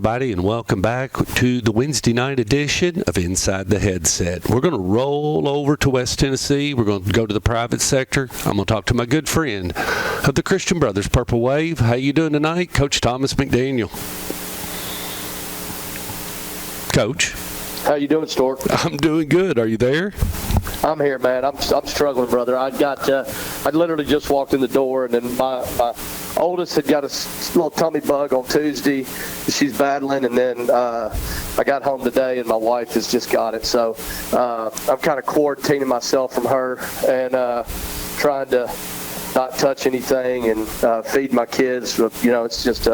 everybody, and welcome back to the Wednesday night edition of Inside the Headset. We're going to roll over to West Tennessee. We're going to go to the private sector. I'm going to talk to my good friend of the Christian Brothers Purple Wave. How you doing tonight, Coach Thomas McDaniel? Coach. How you doing, Stork? I'm doing good. Are you there? I'm here, man. I'm struggling, brother. I literally just walked in the door, and then my oldest had got a little tummy bug on Tuesday. She's battling, and then I got home today, and my wife has just got it. So I'm kind of quarantining myself from her and trying to not touch anything and feed my kids. You know, it's just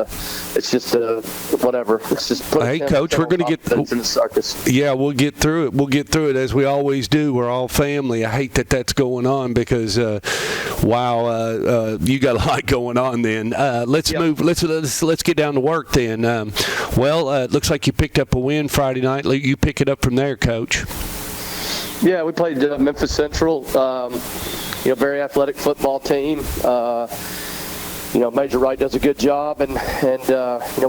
whatever. It's just hey, Coach, we're going to get in the circus. Yeah, we'll get through it. We'll get through it as we always do. We're all family. I hate that that's going on because wow, you got a lot going on. Then let's move. Let's get down to work then. It looks like you picked up a win Friday night. You pick it up from there, Coach. Yeah, we played Memphis Central. Very athletic football team. Major Wright does a good job, and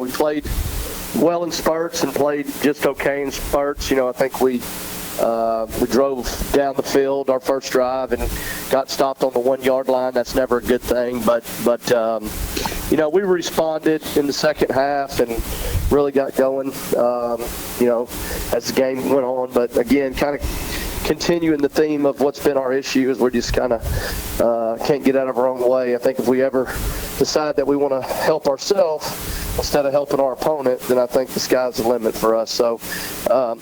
we played well in spurts and played just okay in spurts. I think we drove down the field our first drive and got stopped on the 1 yard line. That's never a good thing, but we responded in the second half and really got going, as the game went on. But again, kind of continuing the theme of what's been our issue is we're just kind of can't get out of our own way. I think if we ever decide that we want to help ourselves instead of helping our opponent, then I think the sky's the limit for us. So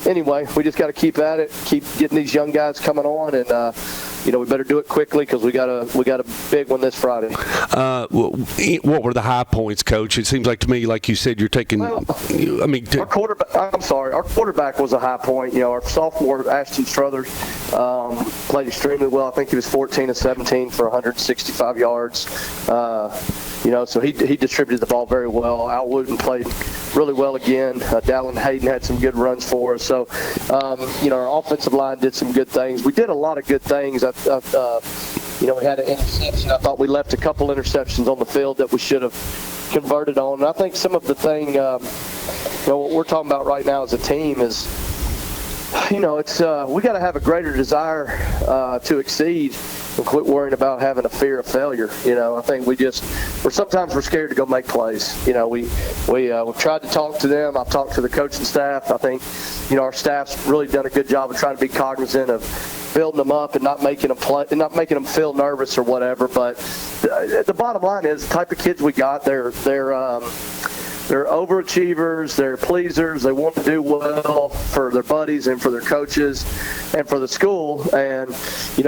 anyway, we just got to keep at it, keep getting these young guys coming on, and we better do it quickly because we got a big one this Friday. What were the high points, Coach? It seems like to me, like you said, you're taking. Our quarterback was a high point. Our sophomore Ashton Struthers played extremely well. I think he was 14 of 17 for 165 yards. So he distributed the ball very well. Al Wooten played really well again. Dallin Hayden had some good runs for us. So, our offensive line did some good things. We did a lot of good things. We had an interception. I thought we left a couple interceptions on the field that we should have converted on. And I think some of the thing, what we're talking about right now as a team is, it's we got to have a greater desire to exceed and quit worrying about having a fear of failure. I think sometimes we're scared to go make plays. We've tried to talk to them. I've talked to the coaching staff. I think, our staff's really done a good job of trying to be cognizant of building them up and not making them play, and not making them feel nervous or whatever. But the bottom line is the type of kids we got, they're overachievers, they're pleasers, they want to do well for their buddies and for their coaches and for the school. And,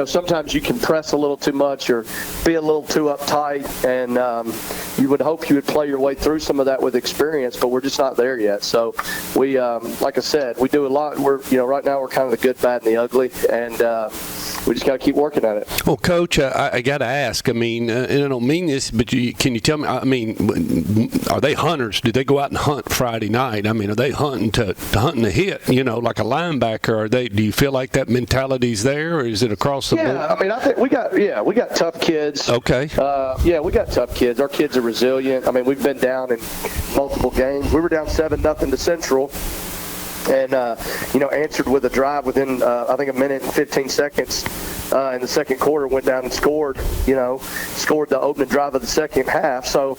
sometimes you can press a little too much or be a little too uptight, and you would hope you would play your way through some of that with experience, but we're just not there yet. So we, like I said, we do a lot. We're, right now we're kind of the good, bad, and the ugly, and we just got to keep working at it. Well, Coach, I got to ask, and I don't mean this, but can you tell me, are they hunters? Do they go out and hunt Friday night? Are they hunting to hit, like a linebacker? Do you feel like that mentality's there, or is it across the board? I think we got tough kids. Okay. We got tough kids. Our kids are resilient. We've been down in multiple games. We were down 7-0 to Central. And, answered with a drive within, I think, a minute and 15 seconds in the second quarter, went down and scored the opening drive of the second half. So,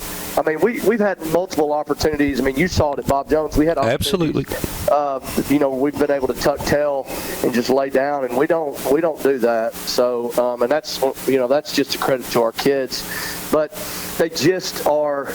we've had multiple opportunities. You saw it at Bob Jones. We had absolutely. We've been able to tuck tail and just lay down, and we don't do that. So, and that's just a credit to our kids. But they just are.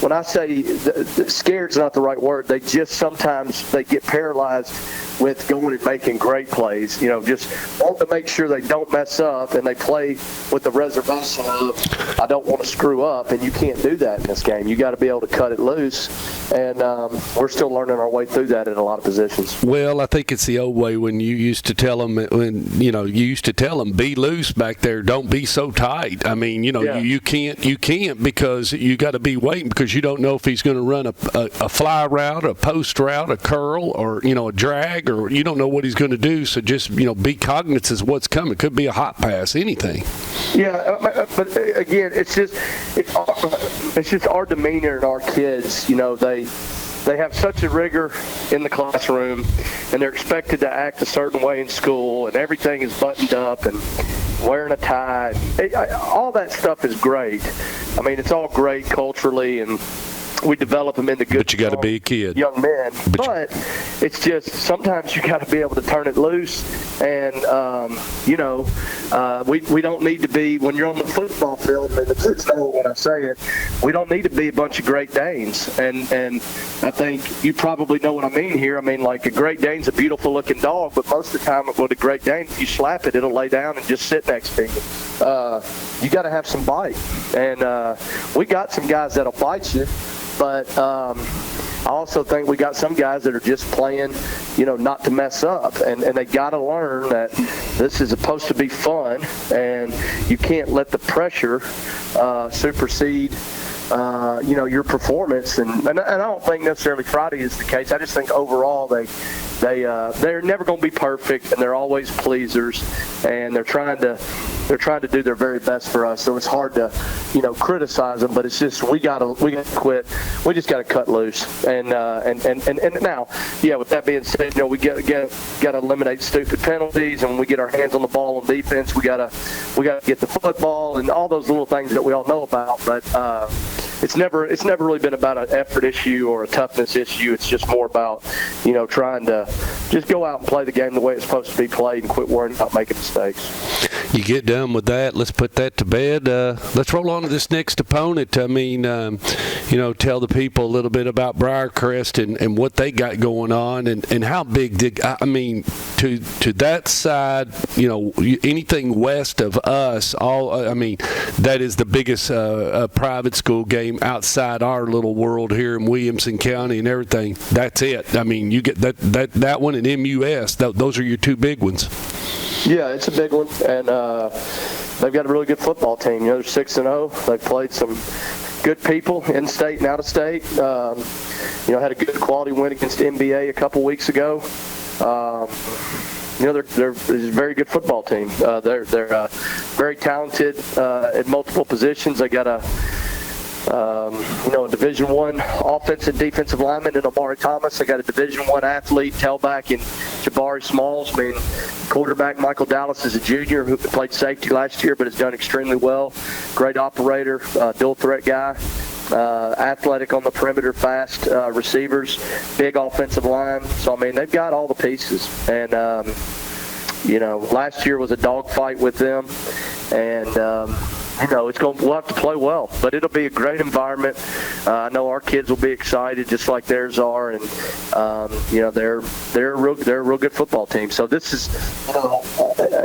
When I say scared's not the right word, they just sometimes they get paralyzed with going and making great plays. Just want to make sure they don't mess up, and they play with the reservation of I don't want to screw up, and you can't do that in this game. You got to be able to cut it loose, and we're still learning our way through that in a lot of positions. Well, I think it's the old way when you used to tell them be loose back there, don't be so tight. You can't because you got to be waiting because you don't know if he's going to run a fly route, a post route, a curl, or a drag, or you don't know what he's going to do. So just be cognizant of what's coming. It could be a hot pass, anything. Yeah, but again, it's just our demeanor and our kids. they have such a rigor in the classroom, and they're expected to act a certain way in school, and everything is buttoned up and wearing a tie. All that stuff is great. I mean, it's all great culturally, and we develop them into good, but you got to be a kid, young men. But it's just sometimes you got to be able to turn it loose, and we don't need to be, when you're on the football field, and the kids know when I say it, we don't need to be a bunch of Great Danes. And I think you probably know what I mean here. I mean, like, a Great Dane's a beautiful looking dog, but most of the time with a Great Dane, if you slap it, it'll lay down and just sit next to you. You got to have some bite, and we got some guys that'll bite you. But I also think we got some guys that are just playing, not to mess up. And they got to learn that this is supposed to be fun, and you can't let the pressure supersede, your performance. And I don't think necessarily Friday is the case. I just think overall they're never going to be perfect, and they're always pleasers, and they're trying to do their very best for us. So it's hard to, criticize them, but it's just we gotta quit. We just gotta cut loose. And now, with that being said, we gotta eliminate stupid penalties, and when we get our hands on the ball on defense, we gotta get the football and all those little things that we all know about. But it's never really been about an effort issue or a toughness issue. It's just more about, trying to just go out and play the game the way it's supposed to be played and quit worrying about making mistakes. You get done with that. Let's put that to bed. Let's roll on to this next opponent. I mean, tell the people a little bit about Briarcrest and what they got going on, and how big to that side, anything west of us, that is the biggest private school game outside our little world here in Williamson County and everything. That's it. I mean, you get that one and MUS. Those are your two big ones. Yeah, it's a big one, and they've got a really good football team. They're 6-0. They've played some good people in state and out of state. Had a good quality win against NBA a couple weeks ago. They're a very good football team. They're very talented at multiple positions. They got a Division I offensive and defensive lineman in Amari Thomas. They got a Division I athlete, tailback in Jabari Smalls. Quarterback Michael Dallas is a junior who played safety last year but has done extremely well. Great operator, dual threat guy. Athletic on the perimeter, fast receivers, big offensive line. So, they've got all the pieces. And, last year was a dogfight with them. And, we'll have to play well, but it'll be a great environment. I know our kids will be excited just like theirs are, and they're a real good football team. So this is,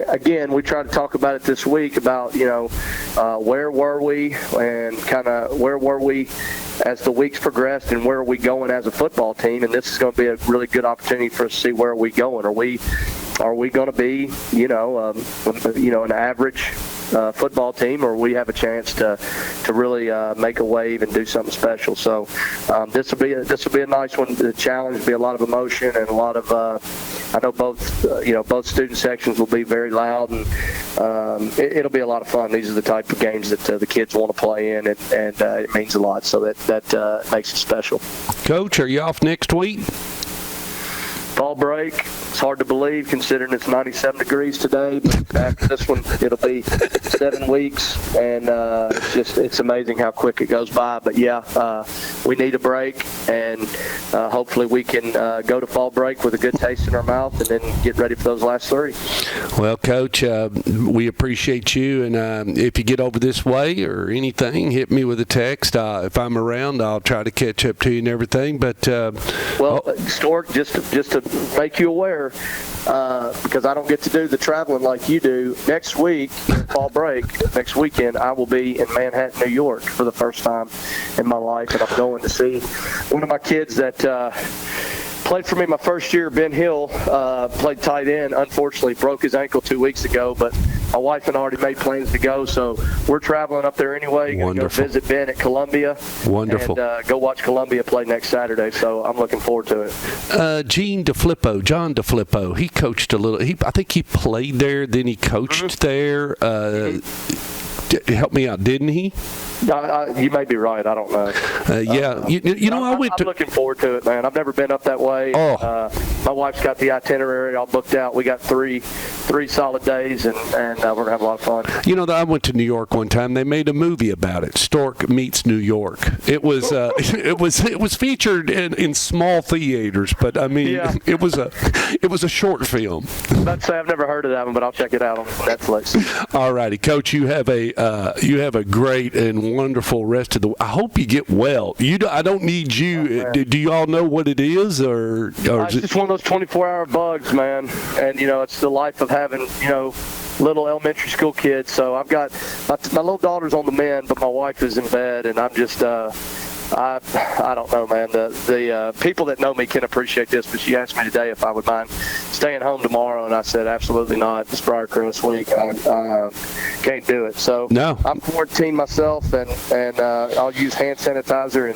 again, we tried to talk about it this week about where were we and kind of where were we as the weeks progressed, and where are we going as a football team. And this is going to be a really good opportunity for us to see where are we going. Are we going to be an average football team, or we have a chance to really make a wave and do something special? So this will be a nice one. The challenge will be a lot of emotion and a lot of I know both student sections will be very loud, and it'll be a lot of fun. These are the type of games that the kids want to play in, and it means a lot. So that makes it special. Coach, are you off next week? Fall break. It's hard to believe considering it's 97 degrees today, but after this one, it'll be 7 weeks, and it's amazing how quick it goes by. But yeah, we need a break, and hopefully we can go to fall break with a good taste in our mouth and then get ready for those last 3. Well, Coach, we appreciate you, and if you get over this way or anything, hit me with a text. If I'm around, I'll try to catch up to you and everything. But Stork, just to make you aware, because I don't get to do the traveling like you do, next week, fall break, next weekend, I will be in Manhattan, New York for the first time in my life, and I'm going to see one of my kids that played for me my first year. Ben Hill played tight end. Unfortunately, broke his ankle 2 weeks ago, but my wife and I already made plans to go, so we're traveling up there anyway. Going to go visit Ben at Columbia. Wonderful. And go watch Columbia play next Saturday, so I'm looking forward to it. John DeFlippo, he coached a little. I think he played there, then he coached there. Help me out, didn't he? You may be right. I don't know. I'm looking forward to it, man. I've never been up that way. Oh. My wife's got the itinerary all booked out. We got three solid days, and we're gonna have a lot of fun. I went to New York one time. They made a movie about it. Stork Meets New York. It was it was featured in small theaters, but I mean, it was a short film. I'd say I've never heard of that one, but I'll check it out on Netflix. All righty, Coach. You have a great and wonderful rest of the. I hope you get well. I don't need you. Do you all know what it is, or it's just one of those 24-hour bugs, man. And it's the life of having little elementary school kids. So I've got my little daughter's on the mend, but my wife is in bed, and I'm just. I don't know, man. The people that know me can appreciate this, but she asked me today if I would mind staying home tomorrow, and I said absolutely not. It's prior Christmas week. I can't do it. So no. I'm quarantined myself, and I'll use hand sanitizer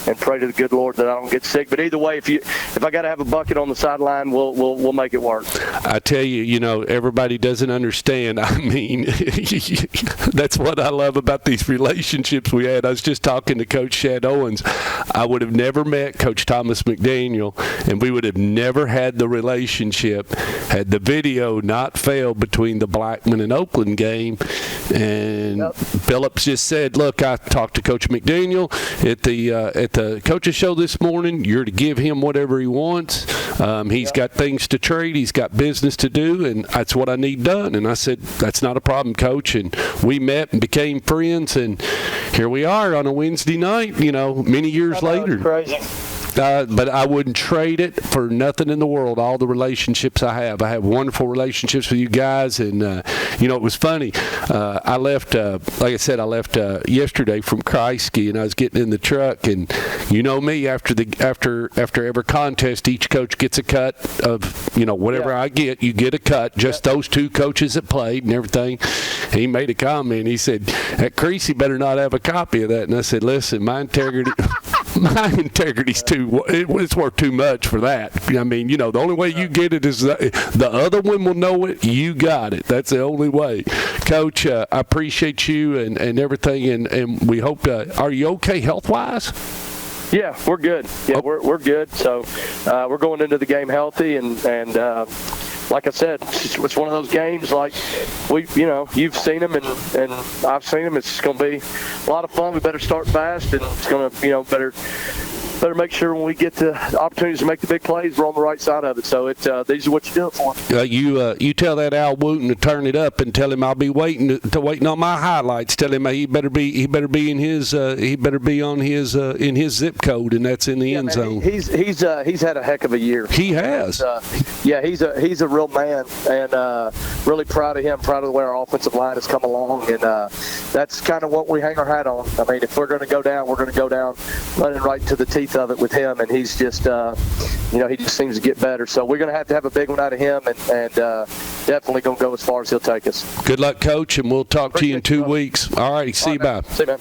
and pray to the good Lord that I don't get sick. But either way, if I got to have a bucket on the sideline, we'll make it work. I tell you, everybody doesn't understand. I mean, that's what I love about these relationships we had. I was just talking to Coach Shad Owens. I would have never met Coach Thomas McDaniel, and we would have never had the relationship had the video not failed between the Blackman and Oakland game. And Phillips just said, look, I talked to Coach McDaniel at the coaches show this morning. You're to give him whatever he wants. He's got things to trade. He's got business to do, and that's what I need done. And I said, that's not a problem, Coach. And we met and became friends, and here we are on a Wednesday night, many years later. Crazy. But I wouldn't trade it for nothing in the world, all the relationships I have. I have wonderful relationships with you guys, and, it was funny. I left, like I said, yesterday from Kreisky, and I was getting in the truck, and me, after every contest, each coach gets a cut of, whatever I get, you get a cut, just those two coaches that played and everything. He made a comment. He said, that Creasy better not have a copy of that. And I said, listen, my integrity's it's worth too much for that. I mean, the only way you get it is the other one will know it. You got it. That's the only way. Coach, I appreciate you and everything, and we hope. Are you okay health-wise? Yeah, we're good. Yeah, we're good. So we're going into the game healthy, and like I said, it's one of those games like you've seen them and I've seen them. It's going to be a lot of fun. We better start fast, and it's going to better make sure when we get the opportunities to make the big plays, we're on the right side of it. So these are what you do it for. You tell that Al Wooten to turn it up and tell him I'll be waiting on my highlights. Tell him he better be in his in his zip code, and that's in the end zone. He's had a heck of a year. He has. He's a real man, and really proud of him. Proud of the way our offensive line has come along, and that's kind of what we hang our hat on. I mean, if we're going to go down, we're going to go down running right to the teeth of it with him, and he's just he just seems to get better. So we're going to have a big one out of him, and definitely going to go as far as he'll take us. Good luck, Coach, and we'll talk to you in 2 weeks. All right, see you. Bye. See you, man.